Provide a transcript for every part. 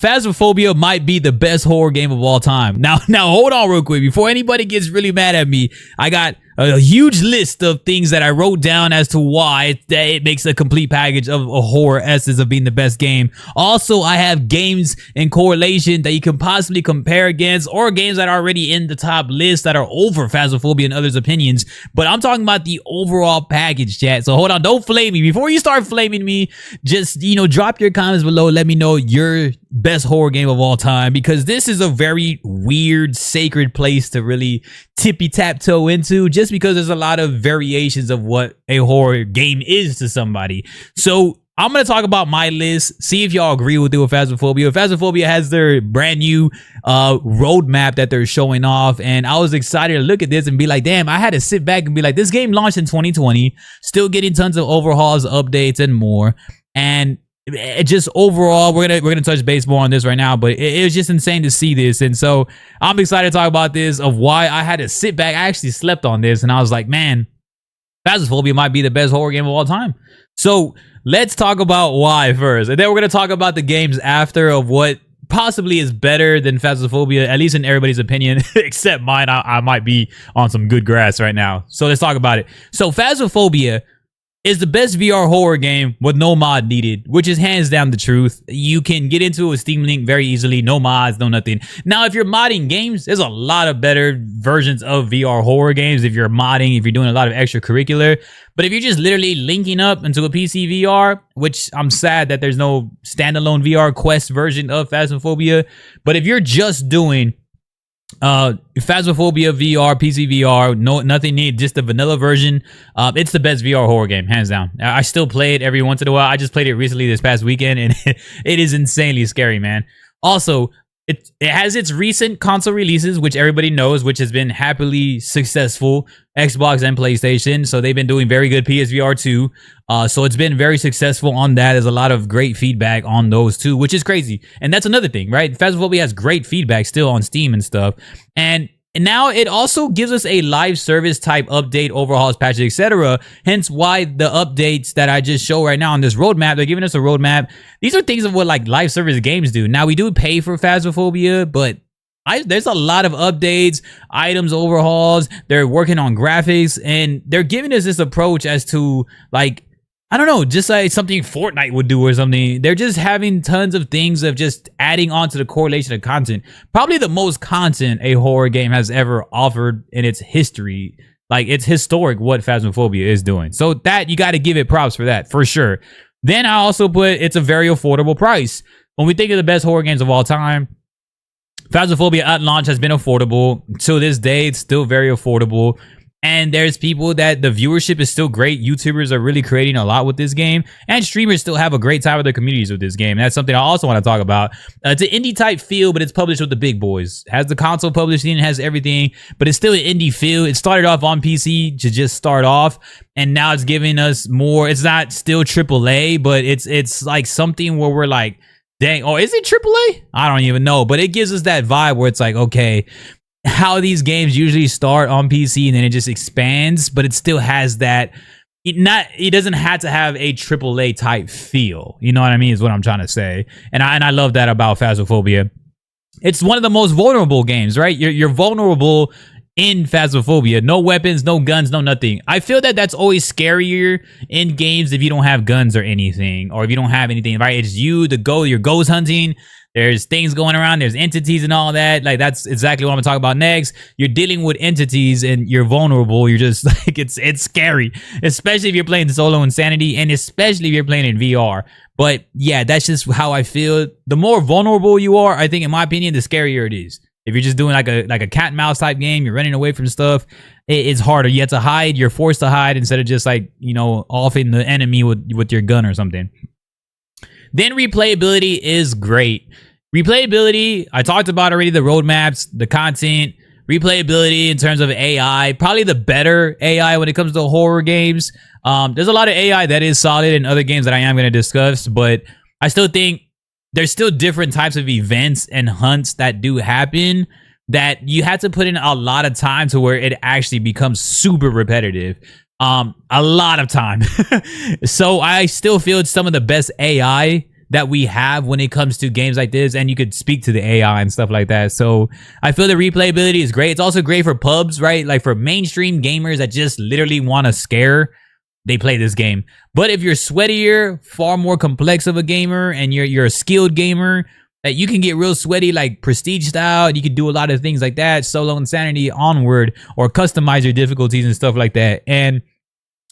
Phasmophobia might be the best horror game of all time. Now hold on real quick. Before anybody gets really mad at me, I got a huge list of things that I wrote down as to why it makes a complete package of a horror essence of being the best game. Also, I have games in correlation that you can possibly compare against, or games that are already in the top list that are over Phasmophobia and others' opinions. But I'm talking about the overall package, chat. So hold on, don't flame me. Before you start flaming me, just, drop your comments below. Let me know your best horror game of all time, because this is a very weird, sacred place to really tippy-tap-toe into, just because there's a lot of variations of what a horror game is to somebody. So I'm going to talk about my list, see if y'all agree with it with Phasmophobia. Phasmophobia has their brand new roadmap that they're showing off, and I was excited to look at this and be like, damn, I had to sit back and be like, this game launched in 2020, still getting tons of overhauls, updates, and more. And it just overall, we're gonna touch base more on this right now, but it was just insane to see this. And so I'm excited to talk about this, of why I had to sit back. I actually slept on this, and I was like, man, Phasmophobia might be the best horror game of all time. So let's talk about why first, and then we're gonna talk about the games after, of what possibly is better than Phasmophobia, at least in everybody's opinion, except mine. I might be on some good grass right now. So let's talk about it. So Phasmophobia is the best VR horror game with no mod needed, which is hands down the truth. You can get into it with Steam Link very easily, no mods, no nothing. Now, if you're modding games, there's a lot of better versions of VR horror games if you're modding, if you're doing a lot of extracurricular. But if you're just literally linking up into a PC VR, which I'm sad that there's no standalone VR Quest version of Phasmophobia, but if you're just doing Phasmophobia VR, PC VR, nothing needed, just the vanilla version, it's the best VR horror game, hands down. I still play it every once in a while. I just played it recently this past weekend, and it is insanely scary, man. Also, it has its recent console releases, which everybody knows, which has been happily successful, Xbox and PlayStation. So they've been doing very good. PSVR 2. So it's been very successful on that. There's a lot of great feedback on those too, which is crazy. And that's another thing, right? Phasmophobia has great feedback still on Steam and stuff. And now it also gives us a live service type update, overhauls, patches, etc. Hence why the updates that I just show right now on this roadmap, they're giving us a roadmap. These are things of what like live service games do. Now we do pay for Phasmophobia, but there's a lot of updates, items, overhauls. They're working on graphics, and they're giving us this approach as to, like, I don't know, just like something Fortnite would do or something. They're just having tons of things of just adding on to the correlation of content. Probably the most content a horror game has ever offered in its history. Like, it's historic what Phasmophobia is doing. So that, you got to give it props for that, for sure. Then I also put, it's a very affordable price. When we think of the best horror games of all time, Phasmophobia at launch has been affordable. To this day, it's still very affordable. And there's people that the viewership is still great. YouTubers are really creating a lot with this game. And streamers still have a great time with their communities with this game. And that's something I also want to talk about. It's an indie type feel, but it's published with the big boys. Has the console publishing, has everything, but it's still an indie feel. It started off on PC to just start off. And now it's giving us more. It's not still AAA, but it's like something where we're like, dang, oh, is it AAA? I don't even know. But it gives us that vibe where it's like, okay, how these games usually start on PC and then it just expands, but it still has that, it doesn't have to have a AAA type feel. You know what I mean, is what I'm trying to say. And I love that about Phasmophobia. It's one of the most vulnerable games, right? You're vulnerable in Phasmophobia. No weapons, no guns, no nothing. I feel that that's always scarier in games if you don't have guns or anything, or if you don't have anything, right? It's you, you're ghost hunting. There's things going around. There's entities and all that. Like, that's exactly what I'm gonna talk about next. You're dealing with entities and you're vulnerable. You're just like, it's scary, especially if you're playing solo insanity, and especially if you're playing in VR. But yeah, that's just how I feel. The more vulnerable you are, I think, in my opinion, the scarier it is. If you're just doing like a cat and mouse type game, you're running away from stuff, it's harder. You have to hide. You're forced to hide instead of just like, offing the enemy with your gun or something. Then replayability is great. Replayability, I talked about already, the roadmaps, the content, replayability in terms of AI, probably the better AI when it comes to horror games. There's a lot of AI that is solid in other games that I am going to discuss, but I still think there's still different types of events and hunts that do happen that you have to put in a lot of time to where it actually becomes super repetitive. A lot of time. So I still feel it's some of the best AI that we have when it comes to games like this, and you could speak to the AI and stuff like that. So I feel the replayability is great. It's also great for pubs, right? Like for mainstream gamers that just literally want to scare, they play this game. But if you're sweatier, far more complex of a gamer, and you're a skilled gamer, that you can get real sweaty, like prestige style, and you can do a lot of things like that, solo insanity onward, or customize your difficulties and stuff like that. And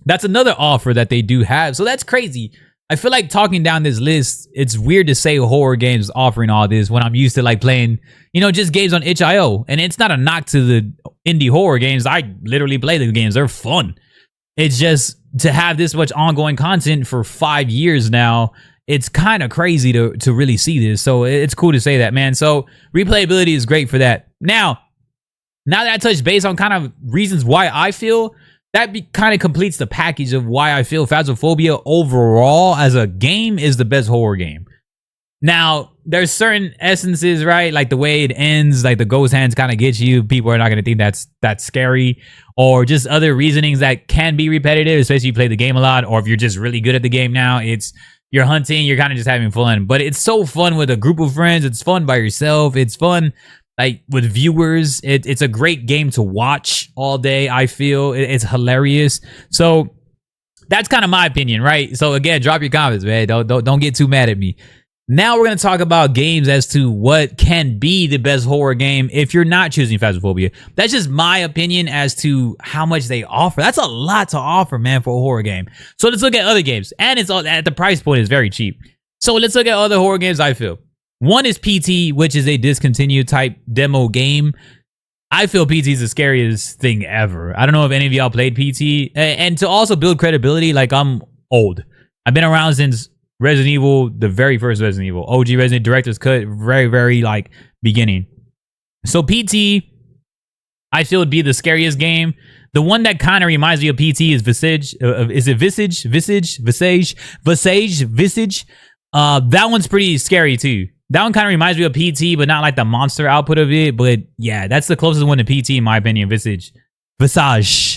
that's another offer that they do have. So that's crazy. I feel like talking down this list, it's weird to say horror games offering all this when I'm used to like playing, you know, just games on itch.io. And it's not a knock to the indie horror games. I literally play the games. They're fun. It's just to have this much ongoing content for 5 years now, it's kind of crazy to really see this. So it's cool to say that, man. So replayability is great for that. Now that I touched base on kind of reasons why I feel, that kind of completes the package of why I feel Phasmophobia overall as a game is the best horror game. Now, there's certain essences, right? Like the way it ends, like the ghost hands kind of get you. People are not going to think that's scary, or just other reasonings that can be repetitive, especially if you play the game a lot, or if you're just really good at the game now. You're hunting, you're kind of just having fun. But it's so fun with a group of friends. It's fun by yourself. It's fun like with viewers. It's a great game to watch all day, I feel. It's hilarious. So that's kind of my opinion, right? So again, drop your comments, man. Don't get too mad at me. Now we're going to talk about games as to what can be the best horror game if you're not choosing Phasmophobia. That's just my opinion as to how much they offer. That's a lot to offer, man, for a horror game. So let's look at other games. And it's all at the price point is very cheap. So let's look at other horror games I feel. One is PT, which is a discontinued type demo game. I feel PT is the scariest thing ever. I don't know if any of y'all played PT. And to also build credibility, like I'm old. I've been around since Resident Evil, the very first Resident Evil, OG Resident Director's Cut, very, very like beginning. So PT, I feel would be the scariest game. The one that kind of reminds me of PT is Visage. Is it Visage? Visage. That one's pretty scary too. That one kind of reminds me of PT, but not like the monster output of it. But yeah, that's the closest one to PT in my opinion. Visage. I'm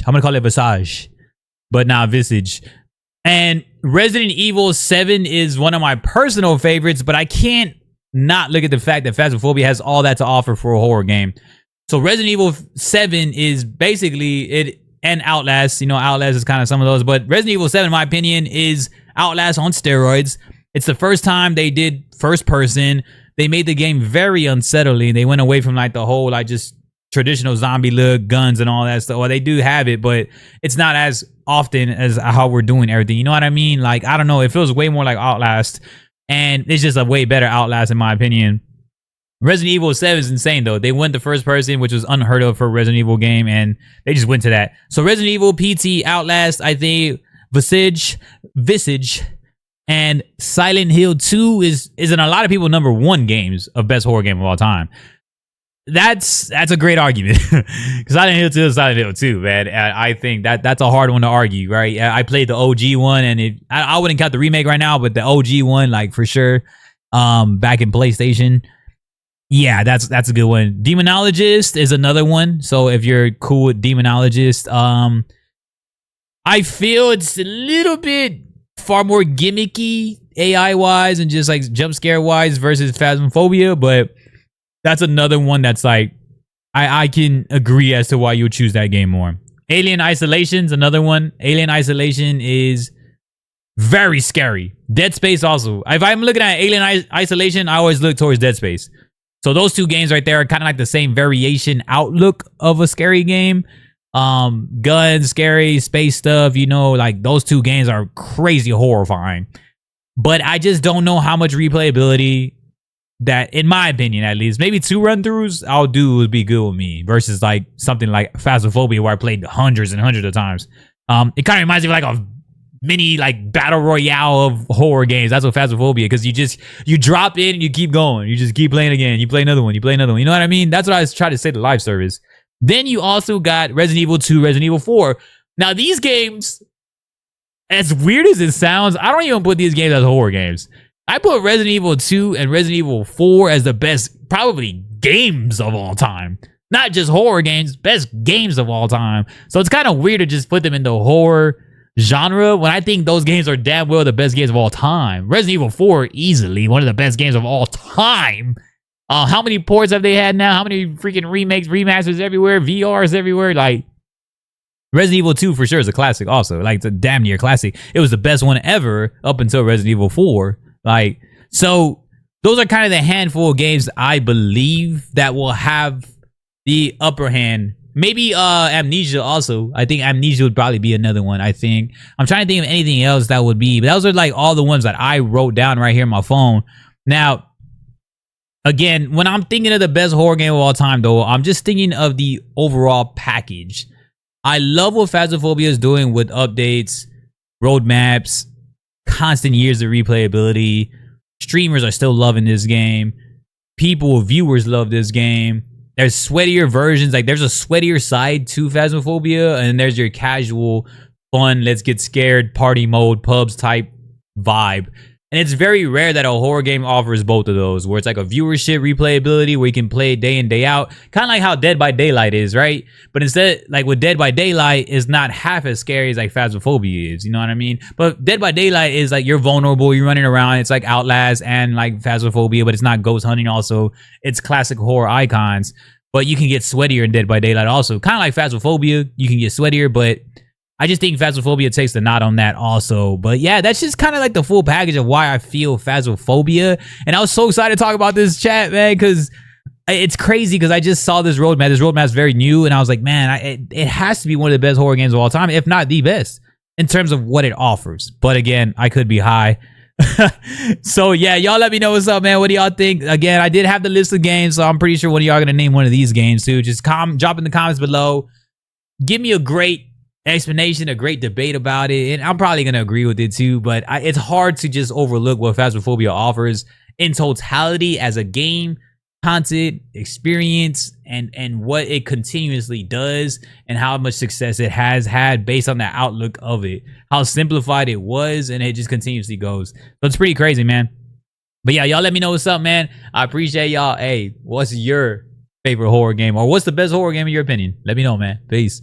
gonna call it Visage, but not Visage. And Resident Evil 7 is one of my personal favorites, but I can't not look at the fact that Phasmophobia has all that to offer for a horror game. So Resident Evil 7 is basically it, and Outlast. You know, Outlast is kind of some of those, but Resident Evil 7, in my opinion, is Outlast on steroids. It's the first time they did first person. They made the game very unsettling. They went away from like the whole like just traditional zombie look, guns and all that stuff. Well, they do have it, but it's not as often as how we're doing everything. You know what I mean? Like, I don't know. It feels way more like Outlast, and it's just a way better Outlast in my opinion. Resident Evil 7 is insane though. They went to first person, which was unheard of for a Resident Evil game, and they just went to that. So Resident Evil, PT, Outlast, I think Visage, and Silent Hill 2 is in a lot of people #1 games of best horror game of all time. That's a great argument. Because Silent Hill 2 is Silent Hill 2, man. I think that's a hard one to argue, right? I played the OG one, and I wouldn't count the remake right now, but the OG one, like for sure, back in PlayStation. Yeah, that's a good one. Demonologist is another one. So if you're cool with Demonologist, I feel it's a little bit far more gimmicky AI wise and just like jump scare wise versus Phasmophobia, but that's another one that's like I can agree as to why you would choose that game more. Alien Isolation's another one. Alien Isolation is very scary. Dead Space also. If I'm looking at Alien Isolation, I always look towards Dead Space. So those two games right there are kind of like the same variation outlook of a scary game. Guns, scary, space stuff, you know, like those two games are crazy horrifying. But I just don't know how much replayability that, in my opinion at least, maybe 2 run-throughs I'll do would be good with me versus like something like Phasmophobia where I played hundreds and hundreds of times. It kind of reminds me of like a mini like battle royale of horror games. That's what Phasmophobia, because you drop in and you keep going. You just keep playing again. You play another one. You play another one. You know what I mean? That's what I was trying to say to live service. Then you also got Resident Evil 2, Resident Evil 4. Now these games, as weird as it sounds, I don't even put these games as horror games. I put Resident Evil 2 and Resident Evil 4 as the best, probably, games of all time. Not just horror games, best games of all time. So it's kind of weird to just put them into horror. genre when I think those games are damn well the best games of all time. Resident Evil 4, easily one of the best games of all time. How many ports have they had now? How many freaking remakes, remasters everywhere, VRs everywhere? Like, Resident Evil 2 for sure is a classic also. Like, it's a damn near classic. It was the best one ever up until Resident Evil 4. Like, so those are kind of the handful of games I believe that will have the upper hand. Maybe Amnesia also. I think Amnesia would probably be another one, I think. I'm trying to think of anything else that would be. But those are like all the ones that I wrote down right here on my phone. Now, again, when I'm thinking of the best horror game of all time, though, I'm just thinking of the overall package. I love what Phasmophobia is doing with updates, roadmaps, constant years of replayability. Streamers are still loving this game. People, viewers love this game. There's sweatier versions. Like, there's a sweatier side to Phasmophobia, and there's your casual, fun, let's get scared, party mode, pubs type vibe. And it's very rare that a horror game offers both of those, where it's like a viewership replayability where you can play day in, day out. Kind of like how Dead by Daylight is, right? But instead, like with Dead by Daylight, is not half as scary as like Phasmophobia is, you know what I mean? But Dead by Daylight is like you're vulnerable, you're running around. It's like Outlast and like Phasmophobia, but it's not ghost hunting also. It's classic horror icons. But you can get sweatier in Dead by Daylight also. Kind of like Phasmophobia, you can get sweatier, but I just think Phasmophobia takes the nod on that also. But yeah, that's just kind of like the full package of why I feel Phasmophobia. And I was so excited to talk about this, chat, man, because it's crazy because I just saw this roadmap. This roadmap's very new, and I was like, man, it has to be one of the best horror games of all time, if not the best, in terms of what it offers. But again, I could be high. So yeah, y'all let me know what's up, man. What do y'all think? Again, I did have the list of games, so I'm pretty sure one of y'all gonna name one of these games too. Just drop in the comments below. Give me a great explanation, a great debate about it, and I'm probably gonna agree with it too. But it's hard to just overlook what Phasmophobia offers in totality as a game, content, experience, and what it continuously does, and how much success it has had based on the outlook of it, how simplified it was, and it just continuously goes. So it's pretty crazy, man. But yeah, y'all let me know what's up, man. I appreciate y'all. Hey, what's your favorite horror game, or what's the best horror game in your opinion? Let me know, man. Peace.